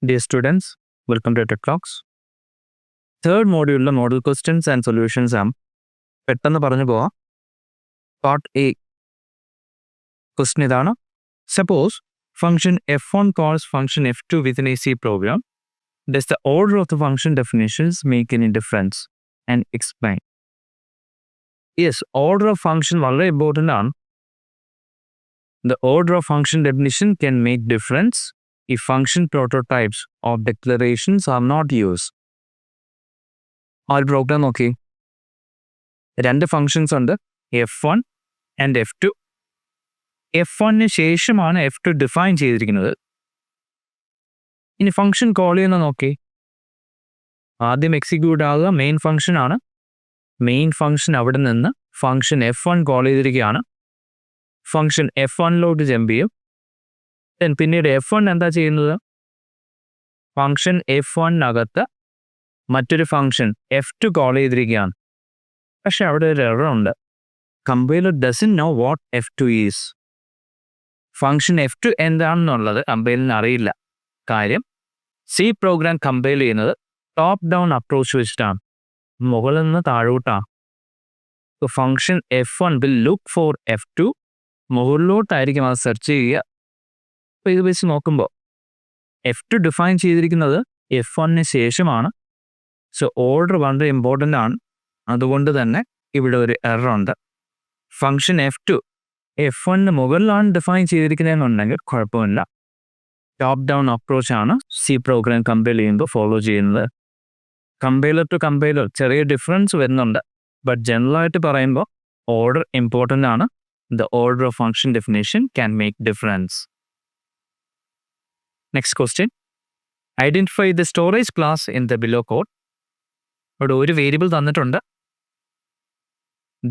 Dear students, welcome to TED Talks. Third module model questions and solutions ആണ്. പെട്ടെന്ന് പറഞ്ഞു പോവാം. Part A. Question ഇതാണ്. Suppose function f1 calls function f2 within a C program. Does the order of the function definitions make any difference? And explain. Yes, order of function വളരെ important ആണ്. The order of function definition can make difference if function prototypes or declarations are not used. ആ ഒരു programme നോക്കി, രണ്ട് functions ഉണ്ട്, f1 and f2. f1ന് ശേഷമാണ് f2 define ചെയ്തിരിക്കുന്നത്. ഇനി ഫംഗ്ഷൻ കോൾ ചെയ്യുന്ന നോക്കി, ആദ്യം എക്സിക്യൂട്ട് ആകുക മെയിൻ ഫംഗ്ഷൻ ആണ്. മെയിൻ ഫംഗ്ഷൻ അവിടെ നിന്ന് ഫംഗ്ഷൻ f1 കോൾ ചെയ്തിരിക്കുകയാണ്. ഫംഗ്ഷൻ f1ലോട്ട് ജമ്പ് ചെയ്യും. പിന്നീട് f1 എന്താ ചെയ്യുന്നത്? ഫംഗ്ഷൻ f1നകത്ത് മറ്റൊരു ഫംഗ്ഷൻ f2 കോൾ ചെയ്തിരിക്കുകയാണ്. പക്ഷെ അവിടെ ഒരു എറർ ഉണ്ട്. Compiler doesn't know what f2 is. Function f2 എന്താണെന്നുള്ളത് കമ്പൈലറിന് അറിയില്ല. കാര്യം സി പ്രോഗ്രാം കമ്പൈൽ ചെയ്യുന്നത് ടോപ്പ് ഡൗൺ അപ്രോച്ച് വെച്ചിട്ടാണ്, മുകളിൽ നിന്ന് താഴോട്ടാണ്. Function f1 will look for f2. മുകളിലോട്ടായിരിക്കും അത് സെർച്ച് ചെയ്യുക. അപ്പോൾ ഇത് വെച്ച് നോക്കുമ്പോൾ f2 ഡിഫൈൻ ചെയ്തിരിക്കുന്നത് f1ന് ശേഷമാണ്. സോ ഓർഡർ വളരെ ഇമ്പോർട്ടൻ്റ് ആണ്. അതുകൊണ്ട് തന്നെ ഇവിടെ ഒരു എറർ ഉണ്ട്. ഫംഗ്ഷൻ f1ന് മുകളിലാണ് ഡിഫൈൻ ചെയ്തിരിക്കുന്നതെന്നുണ്ടെങ്കിൽ കുഴപ്പമില്ല. ടോപ്പ് ഡൗൺ അപ്രോച്ചാണ് സി പ്രോഗ്രാം കമ്പൈൽ ചെയ്യുമ്പോൾ ഫോളോ ചെയ്യുന്നത്. കമ്പൈലർ ടു കമ്പൈലർ ചെറിയ ഡിഫറൻസ് വരുന്നുണ്ട്. ബട്ട് ജനറലായിട്ട് പറയുമ്പോൾ ഓർഡർ ഇമ്പോർട്ടൻ്റ് ആണ്. The order of function definition can make difference. Next question. Identify the storage class in the below code. ഇവിടെ ഒരു വേരിയബിൾ തന്നിട്ടുണ്ട്.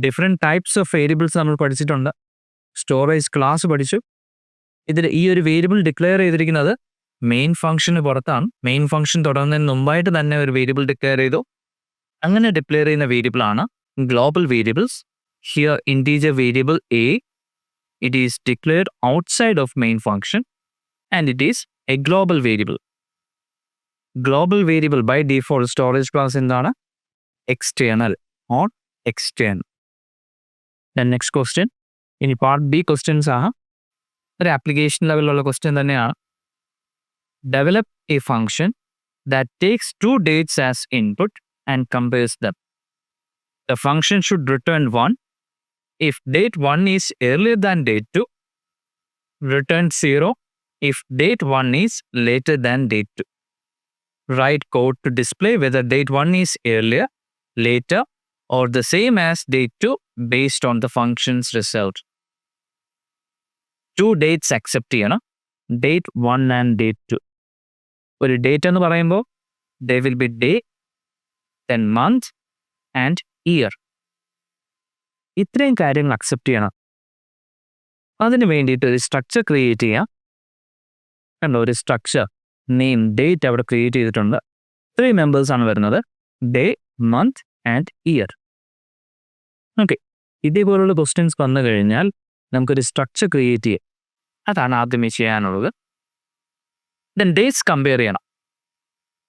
ഡിഫറെൻറ്റ് ടൈപ്സ് ഓഫ് വേരിയബിൾസ് നമ്മൾ പഠിച്ചിട്ടുണ്ട്. സ്റ്റോറേജ് ക്ലാസ് പഠിച്ചു. ഇതിൽ ഈ ഒരു വേരിയബിൾ ഡിക്ലെയർ ചെയ്തിരിക്കുന്നത് മെയിൻ ഫംഗ്ഷന് പുറത്താണ്. മെയിൻ ഫംഗ്ഷൻ തുടങ്ങുന്നതിന് മുമ്പായിട്ട് തന്നെ ഒരു വേരിയബിൾ ഡിക്ലെയർ ചെയ്തു. അങ്ങനെ ഡിക്ലെയർ ചെയ്യുന്ന വേരിയബിളാണ് global variables. Here integer variable a, it is declared outside of main function and it is a global variable. Global variable by default storage class എന്താണ്? External or external. Then next question. ഇനി part B questions ആണ്. ഒരു application ലെവലിലുള്ള question തന്നെയാണ്. Develop a function that takes two dates as input and compares them. The function should return 1 if date 1 is earlier than date 2, return 0 if date 1 is later than date 2. Write code to display whether date 1 is earlier, later, or the same as date 2 based on the function's result. Two dates accept ചെയ്യണം, date 1 and date 2. ഒരു date എന്ന് പറയുമ്പോൾ there will be day, then month and year. ഇത്രയും കാര്യങ്ങൾ accept ചെയ്യണം. അതിന് വേണ്ടിയിട്ട് ഒരു സ്ട്രക്ചർ ക്രിയേറ്റ് ചെയ്യാം. കണ്ടോ, ഒരു സ്ട്രക്ചർ നെയിം ഡേറ്റ് അവിടെ ക്രിയേറ്റ് ചെയ്തിട്ടുണ്ട്. 3 മെമ്പേഴ്സാണ് വരുന്നത്, day, month and year. Okay, ഇതേപോലുള്ള ക്വസ്റ്റ്യൻസ് വന്നു കഴിഞ്ഞാൽ നമുക്കൊരു സ്ട്രക്ചർ ക്രിയേറ്റ് ചെയ്യാം. അതാണ് ആദ്യമേ ചെയ്യാനുള്ളത്. ദെൻ ഡേറ്റ്സ് കമ്പയർ ചെയ്യണം.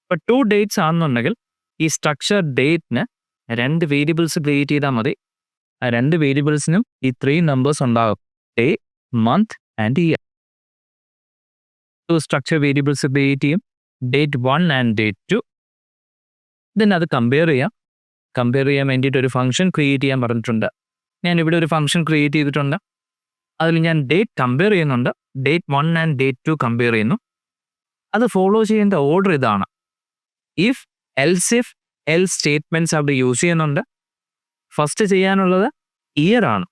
ഇപ്പോൾ 2 ഡേറ്റ്സ് ആണെന്നുണ്ടെങ്കിൽ ഈ സ്ട്രക്ചർ ഡേറ്റിന് 2 വേരിയബിൾസ് ക്രിയേറ്റ് ചെയ്താൽ മതി. ആ 2 വേരിയബിൾസിനും ഈ 3 നമ്പേഴ്സ് ഉണ്ടാകും, day, month and year. Structure variables create ചെയ്യും, ഡേറ്റ് 1 ആൻഡ് ഡേറ്റ് 2. ദെൻ അത് കമ്പയർ ചെയ്യാം. കമ്പയർ ചെയ്യാൻ വേണ്ടിയിട്ട് ഒരു ഫംഗ്ഷൻ ക്രിയേറ്റ് ചെയ്യാൻ പറഞ്ഞിട്ടുണ്ട്. ഞാൻ ഇവിടെ ഒരു ഫംഗ്ഷൻ ക്രിയേറ്റ് ചെയ്തിട്ടുണ്ട്. അതിൽ ഞാൻ ഡേറ്റ് കമ്പയർ ചെയ്യുന്നുണ്ട്, ഡേറ്റ് 1 ആൻഡ് ഡേറ്റ് 2 കമ്പയർ ചെയ്യുന്നു. അത് ഫോളോ ചെയ്യേണ്ട ഓർഡർ ഇതാണ്. ഇഫ്, എൽസ് സ്റ്റേറ്റ്മെൻറ്റ്സ് അവിടെ യൂസ് ചെയ്യുന്നുണ്ട്. ഫസ്റ്റ് ചെയ്യാനുള്ളത് ഇയർ ആണ്.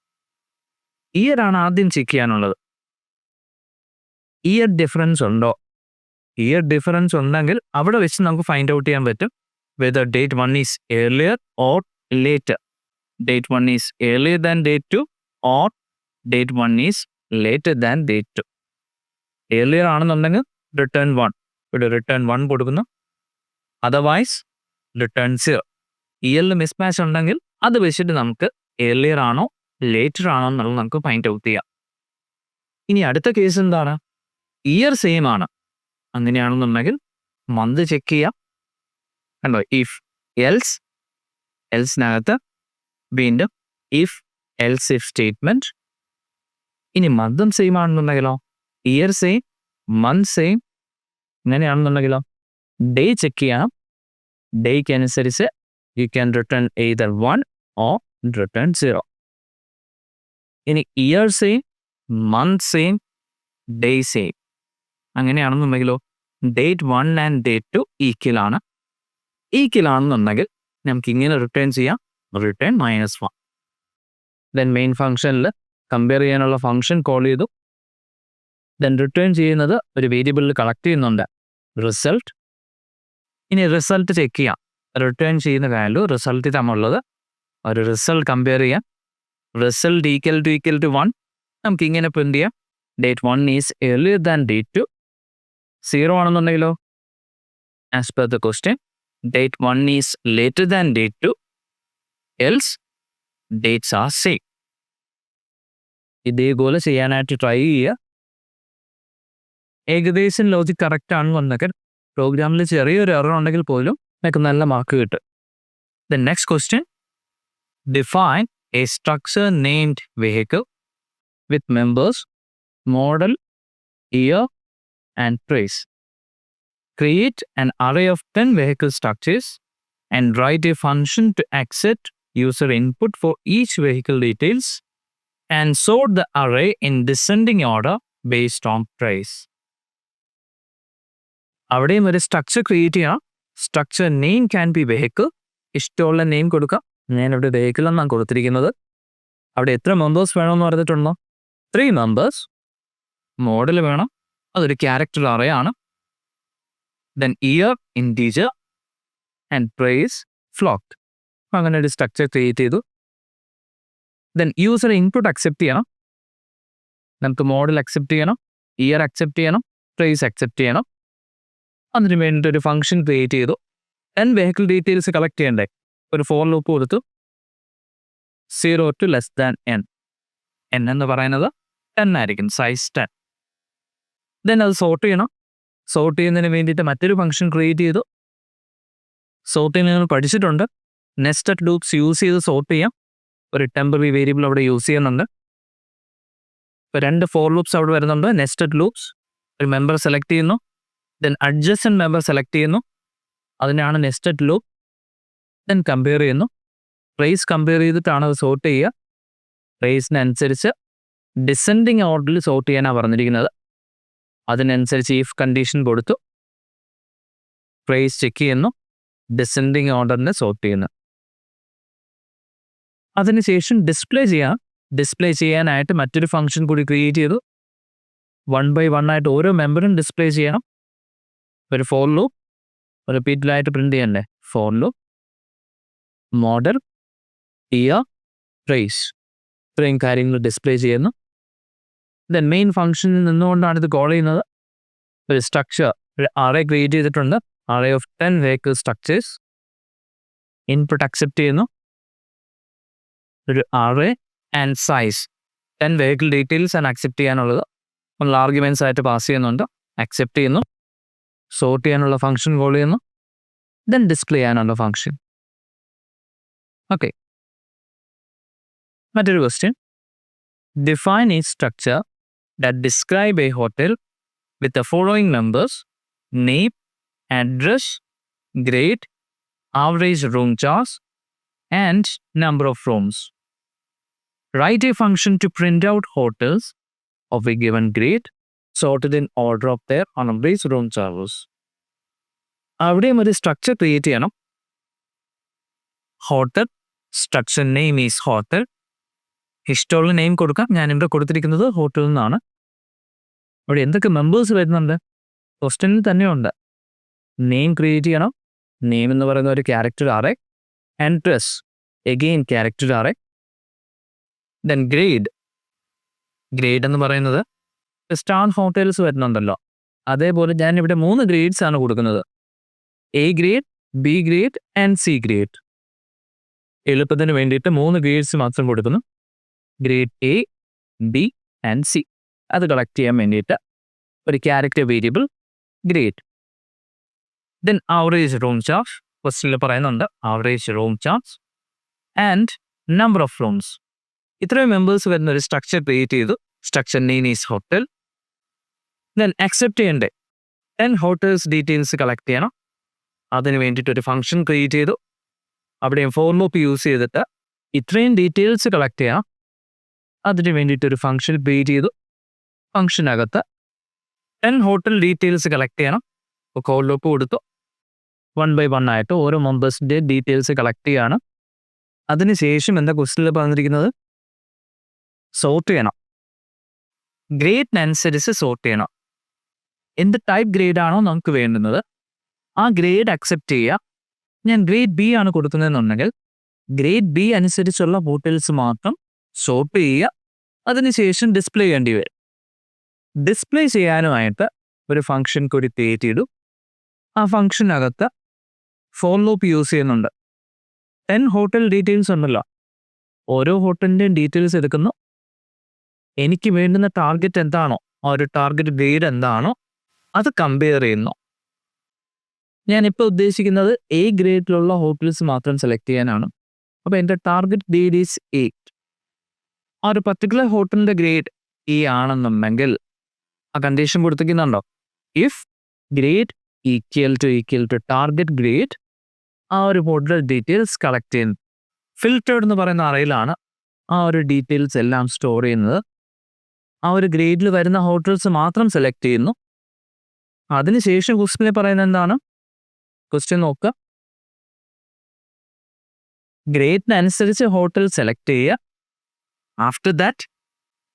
ആദ്യം ചെക്ക് ചെയ്യാനുള്ളത്. ഇയർ ഡിഫറൻസ് ഉണ്ടോ? ഇയർ ഡിഫറൻസ് ഉണ്ടെങ്കിൽ അവിടെ വെച്ച് നമുക്ക് ഫൈൻഡ് ഔട്ട് ചെയ്യാൻ പറ്റും whether date 1 is earlier or later. Date 1 is earlier than date 2 or date 1 is later than date 2. Earlier ആണെന്നുണ്ടെങ്കിൽ റിട്ടേൺ 1, ഇവിടെ റിട്ടേൺ 1 കൊടുക്കുന്നു. Otherwise return 0. ഇയറിൽ മിസ്മാച്ച് ഉണ്ടെങ്കിൽ അത് വെച്ചിട്ട് നമുക്ക് ഏർലിയർ ആണോ ലേറ്റർ ആണോ എന്നുള്ളത് നമുക്ക് ഫൈൻഡ് ഔട്ട് ചെയ്യാം. ഇനി അടുത്ത കേസ് എന്താണ്? ഇയർ സെയിം ആണ്. അങ്ങനെയാണെന്നുണ്ടെങ്കിൽ മന്ത് ചെക്ക് ചെയ്യാം. കണ്ടോ, ഇഫ് എൽസ്, എൽസിനകത്ത് വീണ്ടും ഇഫ് എൽസ് ഇഫ് സ്റ്റേറ്റ്മെന്റ്. ഇനി മന്തും സെയിം ആണെന്നുണ്ടെങ്കിലോ, ഇയർ സെയിം, മന്ത് സെയിം, ഇങ്ങനെയാണെന്നുണ്ടെങ്കിലോ ഡേ ചെക്ക് ചെയ്യാം. ഡേക്ക് അനുസരിച്ച് you can return either 1 or return 0. ഇനി year same, month same, day same, അങ്ങനെയാണെന്നുണ്ടെങ്കിലോ ഡേറ്റ് 1 ആൻഡ് ഡേറ്റ് 2 ഈക്വൽ ആണ്. ഈക്വൽ ആണെന്നുണ്ടെങ്കിൽ നമുക്ക് ഇങ്ങനെ റിട്ടേൺ ചെയ്യാം, റിട്ടേൺ -1. ദെൻ മെയിൻ ഫംഗ്ഷനിൽ കമ്പയർ ചെയ്യാനുള്ള ഫംഗ്ഷൻ കോൾ ചെയ്തു. ദെൻ റിട്ടേൺ ചെയ്യുന്നത് ഒരു വേരിയബിളിൽ കളക്ട് ചെയ്യുന്നുണ്ട്, റിസൾട്ട്. ഇനി റിസൾട്ട് ചെക്ക് ചെയ്യാം. റിട്ടേൺ ചെയ്യുന്ന വാല്യൂ റിസൾട്ട് തമ്മിലുള്ളത് ഒരു റിസൾട്ട് കമ്പയർ ചെയ്യാം. റിസൾട്ട് ഈക്വൽ ടു 1 നമുക്ക് ഇങ്ങനെ പ്രിന്റ് ചെയ്യാം. Date 1 is earlier than date 2. 0 ആണെന്നുണ്ടെങ്കിലോ as per the question date 1 is later than date 2 else dates are same. ഇതേപോലെ ചെയ്യാനായിട്ട് ട്രൈ ചെയ്യുക. ഏകദേശം ലോജിക് കറക്റ്റ് ആണെന്നുണ്ടെങ്കിൽ പ്രോഗ്രാമിൽ ചെറിയൊരു എറർ ഉണ്ടെങ്കിൽ പോലും നമുക്ക് നല്ല മാർക്ക് കിട്ടും. The next question, define A structure named vehicle with members, model, year and trace. Create an array of 10 vehicle structures and write a function to accept user input for each vehicle details and sort the array in descending order based on trace. അവിടെയും ഒരു structure create ചെയ്യാം. Structure name can be vehicle. ഇഷ്ടമുള്ള name കൊടുക്കാം. ഞാനിവിടെ vehicle എന്നാണ് കൊടുത്തിരിക്കുന്നത്. അവിടെ എത്ര മെമ്പേഴ്സ് വേണമെന്ന് പറഞ്ഞിട്ടുണ്ടോ? 3 മെമ്പേഴ്സ്. മോഡൽ വേണം, അതൊരു ക്യാരക്ടർ അറേ ആണ്. Then year integer and price float. അങ്ങനെ ഒരു സ്ട്രക്ചർ ക്രിയേറ്റ് ചെയ്തു. ദെൻ യൂസർ ഇൻപുട്ട് അക്സെപ്റ്റ് ചെയ്യണം. നമുക്ക് മോഡൽ അക്സെപ്റ്റ് ചെയ്യണം, ഇയർ അക്സെപ്റ്റ് ചെയ്യണം, പ്രൈസ് അക്സെപ്റ്റ് ചെയ്യണം. അതിന് വേണ്ടിയിട്ട് ഒരു ഫംഗ്ഷൻ ക്രിയേറ്റ് ചെയ്തു. 10 വെഹിക്കിൾ ഡീറ്റെയിൽസ് കളക്ട് ചെയ്യണ്ടേ, ഒരു ഫോർ ലൂപ്പ് കൊടുത്തു. 0 to less than n. n എന്ന് പറയുന്നത് 10 ആയിരിക്കും, സൈസ് 10. ദെൻ അത് സോർട്ട് ചെയ്യണം. സോർട്ട് ചെയ്യുന്നതിന് വേണ്ടിയിട്ട് മറ്റൊരു ഫംഗ്ഷൻ ക്രിയേറ്റ് ചെയ്തു. സോർട്ട് ചെയ്യുന്നത് പഠിച്ചിട്ടുണ്ട്. നെസ്റ്റഡ് ലൂപ്സ് യൂസ് ചെയ്ത് സോർട്ട് ചെയ്യാം. ഒരു ടെമ്പററി വേരിയബിൾ അവിടെ യൂസ് ചെയ്യുന്നുണ്ട്. ഇപ്പോൾ 2 ഫോർ ലൂപ്സ് അവിടെ വരുന്നുണ്ട്. നെസ്റ്റഡ് ലൂപ്സ്, ഒരു മെമ്പർ സെലക്ട് ചെയ്യുന്നു, ദെൻ അഡ്ജസ്റ്റന്റ് മെമ്പർ സെലക്ട് ചെയ്യുന്നു, അതിനാണ് നെസ്റ്റഡ് ലൂപ്പ്. ദെൻ കമ്പയർ ചെയ്യുന്നു. പ്രൈസ് കമ്പയർ ചെയ്തിട്ടാണ് അത് സോർട്ട് ചെയ്യുക. പ്രൈസിനനുസരിച്ച് ഡിസെൻഡിങ് ഓർഡറിൽ സോർട്ട് ചെയ്യാനാണ് പറഞ്ഞിരിക്കുന്നത്. അതിനനുസരിച്ച് ഇഫ് കണ്ടീഷൻ കൊടുത്തു, പ്രൈസ് ചെക്ക് ചെയ്യുന്നു, ഡിസെൻഡിങ് ഓർഡറിനെ സോർട്ട് ചെയ്യുന്നു. അതിനുശേഷം ഡിസ്പ്ലേ ചെയ്യാം. ഡിസ്പ്ലേ ചെയ്യാനായിട്ട് മറ്റൊരു ഫംഗ്ഷൻ കൂടി ക്രിയേറ്റ് ചെയ്തു. 1 by 1 ആയിട്ട് ഓരോ മെമ്പറും ഡിസ്പ്ലേ ചെയ്യണം. ഒരു ഫോർ ലൂപ്പ് റിപ്പീറ്റഡായിട്ട് പ്രിന്റ് ചെയ്യണ്ടേ. For loop, model, year, price, ഇത്രയും കാര്യങ്ങൾ ഡിസ്പ്ലേ ചെയ്യുന്നു. ദെൻ മെയിൻ ഫംഗ്ഷനിൽ നിന്നുകൊണ്ടാണ് ഇത് കോൾ ചെയ്യുന്നത്. ഒരു സ്ട്രക്ചർ, ഒരു അറേ ക്രിയേറ്റ് ചെയ്തിട്ടുണ്ട്. Array of 10 vehicle structures. Input accept ചെയ്യുന്നു. ഒരു array and size 10 vehicle details ആണ് അക്സെപ്റ്റ് ചെയ്യാനുള്ളത്. ഉള്ള ആർഗ്യുമെന്റ്സ് ആയിട്ട് പാസ് ചെയ്യുന്നുണ്ട്. അക്സെപ്റ്റ് ചെയ്യുന്നു. സോർട്ട് ചെയ്യാനുള്ള ഫംഗ്ഷൻ കോൾ ചെയ്യുന്നു. ദെൻ ഡിസ്പ്ലേ ചെയ്യാനുള്ള ഫംഗ്ഷൻ. ഓക്കെ, മറ്റൊരു question, define A structure that describe A hotel with the following numbers, name, address, grade, average room charge and number of rooms. Write a function to print out hotels of a given grade sorted in order of their average room charges. അവിടെയും ഒരു structure create ചെയ്യണം. Hotel, structure name is hotel. ഇഷ്ടമുള്ള name കൊടുക്കാം. ഞാനിവിടെ കൊടുത്തിരിക്കുന്നത് hotel എന്നാണ്. അവിടെ എന്തൊക്കെ മെമ്പേഴ്സ് വരുന്നുണ്ട് ക്വസ്റ്റ്യനിൽ തന്നെയുണ്ട്. നെയിം ക്രിയേറ്റ് ചെയ്യണം. നെയിം എന്ന് പറയുന്ന ഒരു character array. Address again character array. Then grade, grade എന്ന് പറയുന്നത് സ്റ്റാർ ഹോട്ടൽസ് വരുന്നുണ്ടല്ലോ, അതേപോലെ ഞാൻ ഇവിടെ 3 ഗ്രേഡ്സ് ആണ് കൊടുക്കുന്നത്. A grade, B grade and C grade. എളുപ്പത്തിന് വേണ്ടിയിട്ട് 3 ഗ്രേഡ്സ് മാത്രം കൊടുക്കുന്നു. Grade A, B and C. അത് കളക്ട് ചെയ്യാൻ വേണ്ടിയിട്ട് ഒരു character variable grade. Then average room charge ക്വസ്റ്റ്യനിൽ പറയുന്നുണ്ട് average room charge and number of rooms. ഇത്രയും മെമ്പേഴ്സ് വരുന്ന ഒരു സ്ട്രക്ചർ ക്രിയേറ്റ് ചെയ്തു. Structure name is hotel. Then accept ചെയ്യണ്ടേ 10 ഹോട്ടൽസ് ഡീറ്റെയിൽസ് കളക്ട് ചെയ്യണം. അതിന് വേണ്ടിയിട്ട് ഒരു ഫംഗ്ഷൻ ക്രിയേറ്റ് ചെയ്തു. അവിടെയും ഫോർ ലൂപ്പ് യൂസ് ചെയ്തിട്ട് ഇത്രയും ഡീറ്റെയിൽസ് കളക്ട് ചെയ്യണം. അതിന് വേണ്ടിയിട്ട് ഒരു ഫംഗ്ഷൻ ക്രിയേറ്റ് ചെയ്തു. ഫംഗ്ഷനകത്ത് 10 ഹോട്ടൽ ഡീറ്റെയിൽസ് കളക്ട് ചെയ്യണം. ഇപ്പോൾ കോൾ ലൂപ്പ് കൊടുത്തു. 1 by 1 ആയിട്ട് ഓരോ മെമ്പേഴ്സിൻ്റെ ഡീറ്റെയിൽസ് കളക്ട് ചെയ്യാണ്. അതിനുശേഷം എന്താ ക്വസ്റ്റ്യനിൽ പറഞ്ഞിരിക്കുന്നത്, സോർട്ട് ചെയ്യണം. ഗ്രേഡിനനുസരിച്ച് സോർട്ട് ചെയ്യണം. എന്ത് ടൈപ്പ് ഗ്രേഡാണോ നമുക്ക് വേണ്ടുന്നത് ആ ഗ്രേഡ് അക്സെപ്റ്റ് ചെയ്യുക. ഞാൻ ഗ്രേഡ് ബി ആണ് കൊടുക്കുന്നതെന്നുണ്ടെങ്കിൽ ഗ്രേഡ് ബി അനുസരിച്ചുള്ള ഹോട്ടൽസ് മാത്രം സോർട്ട് ചെയ്യുക. അതിനുശേഷം ഡിസ്പ്ലേ ചെയ്യേണ്ടി വരും. ഡിസ്പ്ലേ ചെയ്യാനുമായിട്ട് ഒരു ഫംഗ്ഷൻ കൂടി ക്രിയേറ്റ് ചെയ്തു. ആ ഫംഗ്ഷനകത്ത് ഫോർ ലൂപ്പ് യൂസ് ചെയ്യുന്നുണ്ട്. 10 ഹോട്ടൽ ഡീറ്റെയിൽസ് ഉണ്ടല്ലോ, ഓരോ ഹോട്ടലിൻ്റെയും ഡീറ്റെയിൽസ് എടുക്കുന്നു. എനിക്ക് വേണ്ടുന്ന ടാർഗറ്റ് എന്താണോ ആ ഒരു ടാർഗറ്റ് ഗ്രേഡ് എന്താണോ അത് കമ്പയർ ചെയ്യുന്നു. ഞാനിപ്പോൾ ഉദ്ദേശിക്കുന്നത് എ ഗ്രേഡിലുള്ള ഹോട്ടൽസ് മാത്രം സെലക്ട് ചെയ്യാനാണ്. അപ്പോൾ എൻ്റെ ടാർഗറ്റ് ഗ്രേഡ് ഈസ് 8. ആ ഒരു പർട്ടിക്കുലർ ഹോട്ടലിൻ്റെ ഗ്രേഡ് എ ആണെന്നുണ്ടെങ്കിൽ ആ കണ്ടീഷൻ കൊടുത്തിരിക്കുന്നുണ്ടോ, if grade equal to target grade ആ ഒരു ഹോട്ടൽ ഡീറ്റെയിൽസ് കളക്ട് ചെയ്യുന്നു. ഫിൽറ്റേർഡ് എന്ന് പറയുന്ന അറയിലാണ് ആ ഒരു ഡീറ്റെയിൽസ് എല്ലാം സ്റ്റോർ ചെയ്യുന്നത്. ആ ഒരു ഗ്രേഡിൽ വരുന്ന ഹോട്ടൽസ് മാത്രം സെലക്ട് ചെയ്യുന്നു. അതിനുശേഷം ക്വസ്റ്റ്യനിൽ പറയുന്നത് എന്താണ്, ക്വസ്റ്റ്യൻ നോക്കുക, ഗ്രേഡിനനുസരിച്ച് ഹോട്ടൽ സെലക്ട് ചെയ്യുക. After that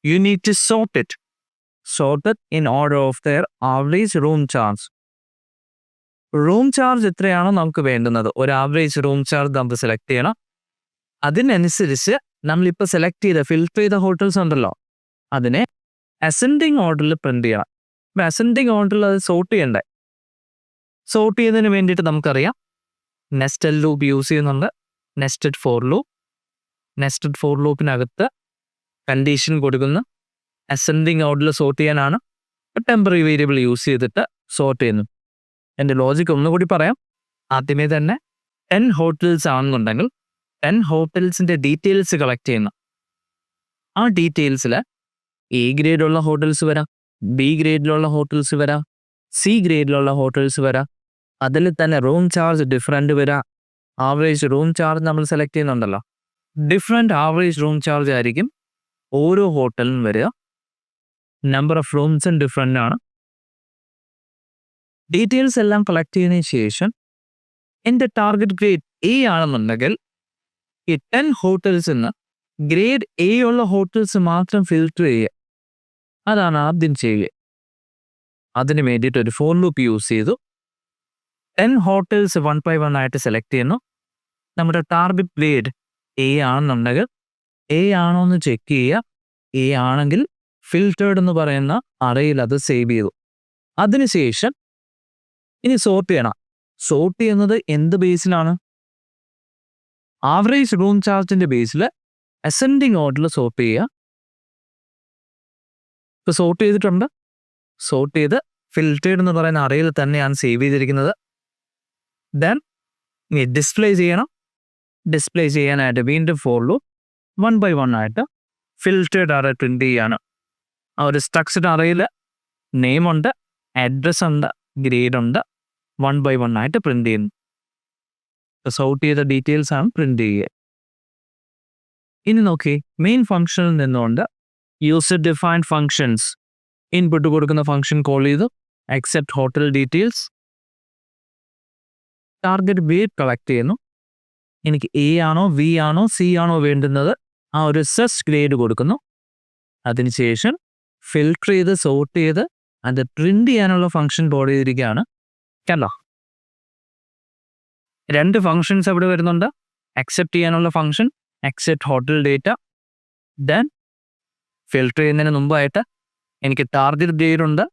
you need to sort it in order of their average room charge. Room charge എത്രയാണോ നമുക്ക് വേണ്ടുന്നത്, ഒരു ആവറേജ് റൂം ചാർജ് നമുക്ക് സെലക്ട് ചെയ്യണം. അതിനനുസരിച്ച് നമ്മളിപ്പോൾ സെലക്ട് ചെയ്ത ഫിൽറ്റർ ചെയ്ത ഹോട്ടൽസ് ഉണ്ടല്ലോ അതിനെ അസെൻഡിങ് ഓർഡറിൽ പ്രിന്റ് ചെയ്യണം. അപ്പം അസെൻഡിങ് ഓർഡറിൽ അത് സോർട്ട് ചെയ്യണ്ടേ. സോർട്ട് ചെയ്യുന്നതിന് വേണ്ടിയിട്ട് നമുക്കറിയാം നെസ്റ്റഡ് ലൂപ്പ് യൂസ് ചെയ്യുന്നുണ്ട്. നെസ്റ്റഡ് ഫോർ ലൂപ്പിനകത്ത് കണ്ടീഷൻ കൊടുക്കുന്ന അസെൻഡിങ് ഓർഡറിൽ സോർട്ട് ചെയ്യാനാണ്. ടെമ്പററി വേരിയബിൾ യൂസ് ചെയ്തിട്ട് സോർട്ട് ചെയ്യുന്നു. എൻ്റെ ലോജിക്ക് ഒന്നുകൂടി പറയാം. ആദ്യമേ തന്നെ 10 ഹോട്ടൽസ് ആണെന്നുണ്ടെങ്കിൽ 10 ഹോട്ടൽസിൻ്റെ ഡീറ്റെയിൽസ് കളക്ട് ചെയ്യുന്നു. ആ ഡീറ്റെയിൽസിൽ എ ഗ്രേഡിലുള്ള ഹോട്ടൽസ് വരാം, ബി ഗ്രേഡിലുള്ള ഹോട്ടൽസ് വരാം, സി ഗ്രേഡിലുള്ള ഹോട്ടൽസ് വരാം. അതിൽ തന്നെ റൂം ചാർജ് ഡിഫറെൻ്റ് വരാം. ആവറേജ് റൂം ചാർജ് നമ്മൾ സെലക്ട് ചെയ്യുന്നുണ്ടല്ലോ, ഡിഫറെൻ്റ് ആവറേജ് റൂം ചാർജ് ആയിരിക്കും ഓരോ ഹോട്ടലിനും വരിക. നമ്പർ ഓഫ് റൂംസും ഡിഫറെൻ്റ് ആണ്. ഡീറ്റെയിൽസ് എല്ലാം കളക്ട് ചെയ്തതിന് ശേഷം എൻ്റെ ടാർഗറ്റ് ഗ്രേഡ് എ ആണെന്നുണ്ടെങ്കിൽ ഈ 10 ഹോട്ടൽസിൽ നിന്ന് ഗ്രേഡ് എ ഉള്ള ഹോട്ടൽസ് മാത്രം ഫിൽറ്റർ ചെയ്യുക. അതാണ് ആദ്യം ചെയ്യുക. അതിന് വേണ്ടിയിട്ട് ഒരു ഫോർ ലൂപ്പ് യൂസ് ചെയ്തു. 10 ഹോട്ടൽസ് 1 by 1 ആയിട്ട് സെലക്ട് ചെയ്യുന്നു. നമ്മുടെ ടാർഗറ്റ് ഗ്രേഡ് എ ആണെന്നുണ്ടെങ്കിൽ എ ആണോ എന്ന് ചെക്ക് ചെയ്യുക. എ ആണെങ്കിൽ ഫിൽറ്റേർഡ് എന്ന് പറയുന്ന അറയിൽ അത് സേവ് ചെയ്തു. അതിനുശേഷം ഇനി സോർട്ട് ചെയ്യണം. സോർട്ട് ചെയ്യുന്നത് എന്ത് ബേസിലാണ്, ആവറേജ് റൂം ചാർജിൻ്റെ ബേസിൽ അസെൻഡിങ് ഓർഡറിൽ സോർട്ട് ചെയ്യുക. ഇപ്പോൾ സോർട്ട് ചെയ്തിട്ടുണ്ട്. സോർട്ട് ചെയ്ത് ഫിൽറ്റേർഡ് എന്ന് പറയുന്ന അറയിൽ തന്നെയാണ് സേവ് ചെയ്തിരിക്കുന്നത്. ദെൻ ഇനി ഡിസ്പ്ലേ ചെയ്യണം. ഡിസ്പ്ലേ ചെയ്യാനായിട്ട് വീണ്ടും ഫോർ ലൂപ്പ് 1 by 1 ആയിട്ട് ഫിൽറ്റേർഡ് അറ പ്രിന്റ് ചെയ്യാണ്. ആ ഒരു സ്ട്രക്ചർഡ് അറയിൽ നെയിമുണ്ട്, അഡ്രസ് ഉണ്ട്, ഗ്രേഡ് ഉണ്ട്. 1 by 1 ആയിട്ട് പ്രിന്റ് ചെയ്യുന്നു. സോർട്ട് ചെയ്ത ഡീറ്റെയിൽസ് ആണ് പ്രിന്റ് ചെയ്യുക. ഇനി നോക്കി, മെയിൻ ഫംഗ്ഷനിൽ നിന്നുകൊണ്ട് യൂസർ ഡിഫൈൻഡ് ഫങ്ഷൻസ് ഇൻപുട്ട് കൊടുക്കുന്ന ഫംഗ്ഷൻ കോൾ ചെയ്തു. Accept hotel details, target grade collect ചെയ്യുന്നു. എനിക്ക് എ ആണോ വി ആണോ സി ആണോ വേണ്ടുന്നത് ആ ഒരു സെർച്ച് ഗ്രേഡ് കൊടുക്കുന്നു. അതിനുശേഷം ഫിൽറ്റർ ചെയ്ത് സോർട്ട് ചെയ്ത് അത് പ്രിന്റ് ചെയ്യാനുള്ള ഫംഗ്ഷൻ കോൾ ചെയ്തിരിക്കുകയാണ്. കണ്ടോ, 2 ഫങ്ഷൻസ് അവിടെ വരുന്നുണ്ട്. അക്സെപ്റ്റ് ചെയ്യാനുള്ള function accept hotel data. Then filter ചെയ്യുന്നതിന് മുമ്പായിട്ട് എനിക്ക് ടാർഗറ്റ് ഗ്രേഡ് ഉണ്ട്,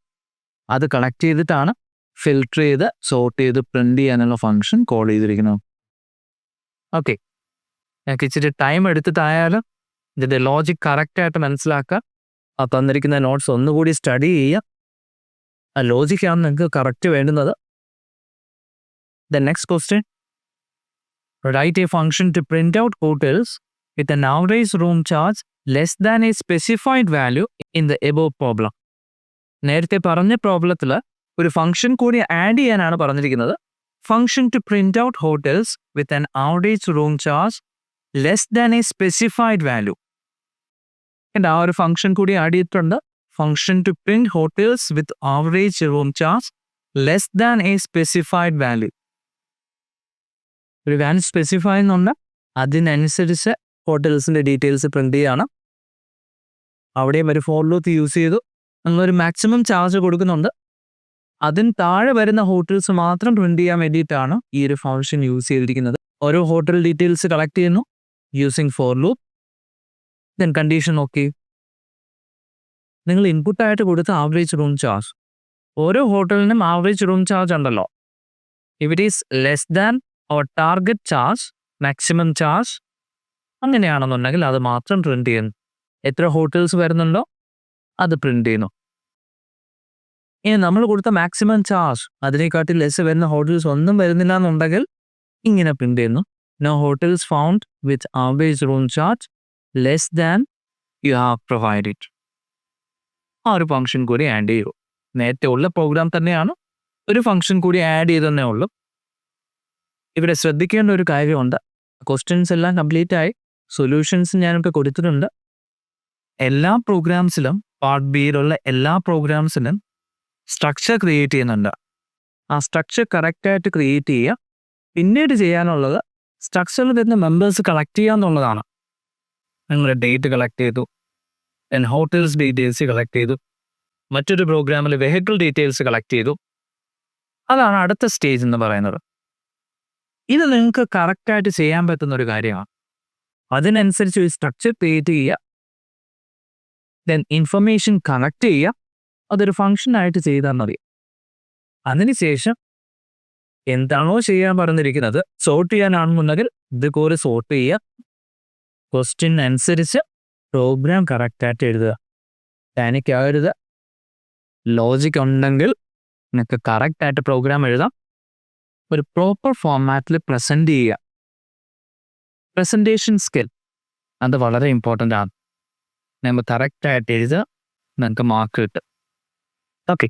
അത് കളക്ട് ചെയ്തിട്ടാണ് ഫിൽറ്റർ ചെയ്ത് സോർട്ട് ചെയ്ത് പ്രിന്റ് ചെയ്യാനുള്ള ഫംഗ്ഷൻ കോൾ ചെയ്തിരിക്കുന്നത്. ഓക്കെ, ഞങ്ങൾക്ക് ഇച്ചിരി ടൈം എടുത്തിട്ടായാലും ഇതിൻ്റെ ലോജിക് കറക്റ്റായിട്ട് മനസ്സിലാക്കുക. ആ തന്നിരിക്കുന്ന നോട്ട്സ് ഒന്നുകൂടി സ്റ്റഡി ചെയ്യുക. ആ ലോജിക്കാണ് നിങ്ങൾക്ക് കറക്റ്റ് വേണ്ടുന്നത്. The next question. Write a function to print out hotels with an average room charge less than a specified value in the above problem. നേരത്തെ പറഞ്ഞ പ്രോബ്ലത്തിൽ ഒരു ഫംഗ്ഷൻ കൂടി ആഡ് ചെയ്യാനാണ് പറഞ്ഞിരിക്കുന്നത്. Function to print out hotels with an average room charge less than a specified value. ആ ഒരു function കൂടി add ചെയ്തിട്ടുണ്ട്. Function to print hotels with average room charge less than a specified value. ഒരു value specify എന്നുണ്ട്, അതിനനുസരിച്ച് ഹോട്ടൽസിൻ്റെ details print ചെയ്യാണ്. അവിടെയും ഒരു ഫോർ ലൂപ്പ് യൂസ് ചെയ്തു. നമ്മളൊരു മാക്സിമം ചാർജ് കൊടുക്കുന്നുണ്ട്. അതിന് താഴെ വരുന്ന ഹോട്ടൽസ് മാത്രം പ്രിന്റ് ചെയ്യാൻ വേണ്ടിയിട്ടാണ് ഈ ഒരു ഫംഗ്ഷൻ യൂസ് ചെയ്തിരിക്കുന്നത്. ഓരോ ഹോട്ടൽ ഡീറ്റെയിൽസ് കളക്ട് ചെയ്യുന്നു using for loop. Then condition okay. നിങ്ങൾ ഇൻപുട്ടായിട്ട് കൊടുത്ത ആവറേജ് റൂം ചാർജ്, ഓരോ ഹോട്ടലിനും ആവറേജ് റൂം ചാർജ് ഉണ്ടല്ലോ. If it is less than our target charge, maximum charge, അങ്ങനെയാണെന്നുണ്ടെങ്കിൽ അത് മാത്രം പ്രിന്റ് ചെയ്യുന്നു. എത്ര ഹോട്ടൽസ് വരുന്നുണ്ടോ അത് പ്രിന്റ് ചെയ്യുന്നു. ഇനി നമ്മൾ കൊടുത്ത മാക്സിമം ചാർജ് അതിനെക്കാട്ടി ലെസ് വരുന്ന ഹോട്ടൽസ് ഒന്നും വരുന്നില്ല എന്നുണ്ടെങ്കിൽ ഇങ്ങനെ പ്രിന്റ് ചെയ്യുന്നു. No hotels found with average room charge less than you have provided. ആ ഒരു ഫംഗ്ഷൻ കൂടി ആഡ് ചെയ്യൂ. നേരത്തെ ഉള്ള പ്രോഗ്രാം തന്നെയാണ്, ഒരു ഫംഗ്ഷൻ കൂടി ആഡ് ചെയ്തതന്നേ ഉള്ളൂ. ഇവിടെ ശ്രദ്ധിക്കേണ്ട ഒരു കാര്യമുണ്ട്. ക്വസ്റ്റ്യൻസ് എല്ലാം കംപ്ലീറ്റ് ആയി, സൊല്യൂഷൻസ് ഞാനിപ്പോൾ കൊടുത്തിട്ടുണ്ട്. എല്ലാ പ്രോഗ്രാംസിലും, പാർട്ട് ബിയിലുള്ള എല്ലാ പ്രോഗ്രാംസിനും സ്ട്രക്ചർ ക്രിയേറ്റ് ചെയ്യുന്നുണ്ട്. ആ സ്ട്രക്ചർ കറക്റ്റായിട്ട് ക്രിയേറ്റ് ചെയ്യുക. പിന്നീട് ചെയ്യാനുള്ളത് സ്ട്രക്ചറിൽ വരുന്ന മെമ്പേഴ്സ് കളക്ട് ചെയ്യുക എന്നുള്ളതാണ്. നിങ്ങളുടെ ഡേറ്റ് കളക്ട് ചെയ്തു, ദെൻ ഹോട്ടൽസ് ഡീറ്റെയിൽസ് കളക്ട് ചെയ്തു, മറ്റൊരു പ്രോഗ്രാമിൽ വെഹിക്കിൾ ഡീറ്റെയിൽസ് കളക്ട് ചെയ്തു. അതാണ് അടുത്ത സ്റ്റേജ് എന്ന് പറയുന്നത്. ഇത് നിങ്ങൾക്ക് കറക്റ്റായിട്ട് ചെയ്യാൻ പറ്റുന്ന ഒരു കാര്യമാണ്. അതിനനുസരിച്ച് ഒരു സ്ട്രക്ചർ ക്രിയേറ്റ് ചെയ്യുക, ദെൻ ഇൻഫർമേഷൻ കണക്ട് ചെയ്യുക. അതൊരു ഫംഗ്ഷനായിട്ട് ചെയ്താൽ മതി. അതിനുശേഷം എന്താണോ ചെയ്യാൻ പറഞ്ഞിരിക്കുന്നത്, സോർട്ട് ചെയ്യാനാണെന്നുണ്ടെങ്കിൽ ഇതുപോലെ സോർട്ട് ചെയ്യുക. ക്വസ്റ്റ്യൻ അനുസരിച്ച് പ്രോഗ്രാം കറക്റ്റായിട്ട് എഴുതുക. പാനിക് ആകരുത്. ലോജിക് ഉണ്ടെങ്കിൽ നിങ്ങൾക്ക് കറക്റ്റായിട്ട് പ്രോഗ്രാം എഴുതാം. ഒരു പ്രോപ്പർ ഫോർമാറ്റിൽ പ്രസൻറ്റ് ചെയ്യുക. പ്രസൻറ്റേഷൻ സ്കിൽ അത് വളരെ ഇമ്പോർട്ടൻ്റ് ആണ്. നമ്മൾ കറക്റ്റായിട്ട് എഴുതുക, നിങ്ങൾക്ക് മാർക്ക് കിട്ടും. ഓക്കെ.